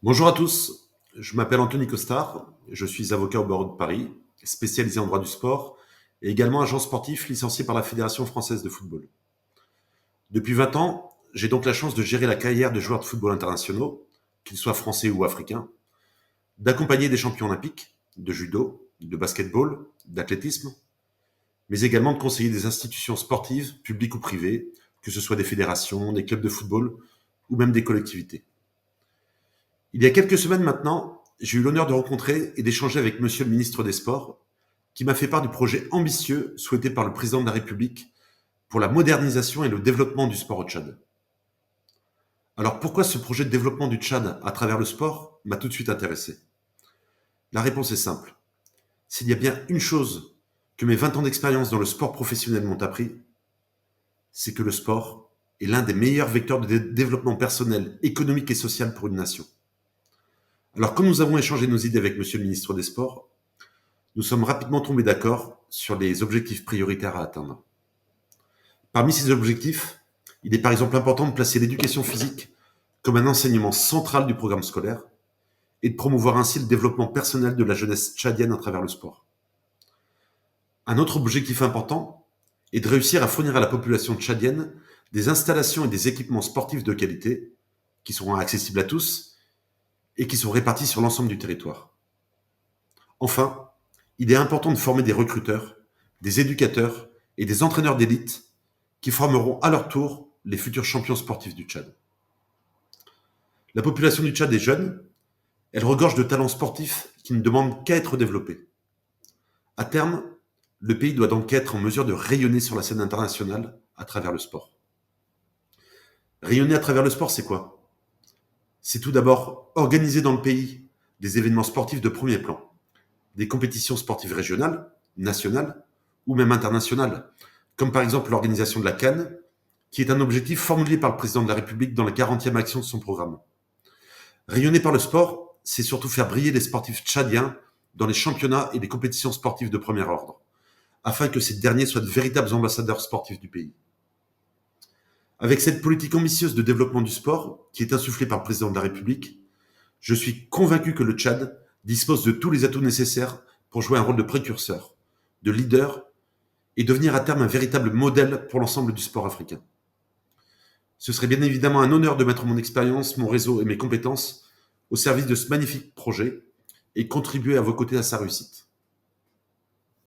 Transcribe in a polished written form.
Bonjour à tous, je m'appelle Anthony Costard, je suis avocat au barreau de Paris, spécialisé en droit du sport et également agent sportif licencié par la Fédération française de football. Depuis 20 ans, j'ai donc la chance de gérer la carrière de joueurs de football internationaux, qu'ils soient français ou africains, d'accompagner des champions olympiques, de judo, de basketball, d'athlétisme, mais également de conseiller des institutions sportives, publiques ou privées, que ce soit des fédérations, des clubs de football ou même des collectivités. Il y a quelques semaines maintenant, j'ai eu l'honneur de rencontrer et d'échanger avec Monsieur le ministre des Sports, qui m'a fait part du projet ambitieux souhaité par le président de la République pour la modernisation et le développement du sport au Tchad. Alors pourquoi ce projet de développement du Tchad à travers le sport m'a tout de suite intéressé? La réponse est simple. S'il y a bien une chose que mes 20 ans d'expérience dans le sport professionnel m'ont appris, c'est que le sport est l'un des meilleurs vecteurs de développement personnel, économique et social pour une nation. Alors, quand nous avons échangé nos idées avec Monsieur le ministre des Sports, nous sommes rapidement tombés d'accord sur les objectifs prioritaires à atteindre. Parmi ces objectifs, il est par exemple important de placer l'éducation physique comme un enseignement central du programme scolaire et de promouvoir ainsi le développement personnel de la jeunesse tchadienne à travers le sport. Un autre objectif important est de réussir à fournir à la population tchadienne des installations et des équipements sportifs de qualité qui seront accessibles à tous et qui sont répartis sur l'ensemble du territoire. Enfin, il est important de former des recruteurs, des éducateurs et des entraîneurs d'élite qui formeront à leur tour les futurs champions sportifs du Tchad. La population du Tchad est jeune, elle regorge de talents sportifs qui ne demandent qu'à être développés. À terme, le pays doit donc être en mesure de rayonner sur la scène internationale à travers le sport. Rayonner à travers le sport, c'est quoi? C'est tout d'abord organiser dans le pays des événements sportifs de premier plan, des compétitions sportives régionales, nationales ou même internationales, comme par exemple l'organisation de la CAN, qui est un objectif formulé par le président de la République dans la 40e action de son programme. Rayonner par le sport, c'est surtout faire briller les sportifs tchadiens dans les championnats et les compétitions sportives de premier ordre, afin que ces derniers soient de véritables ambassadeurs sportifs du pays. Avec cette politique ambitieuse de développement du sport, qui est insufflée par le président de la République, je suis convaincu que le Tchad dispose de tous les atouts nécessaires pour jouer un rôle de précurseur, de leader et devenir à terme un véritable modèle pour l'ensemble du sport africain. Ce serait bien évidemment un honneur de mettre mon expérience, mon réseau et mes compétences au service de ce magnifique projet et contribuer à vos côtés à sa réussite.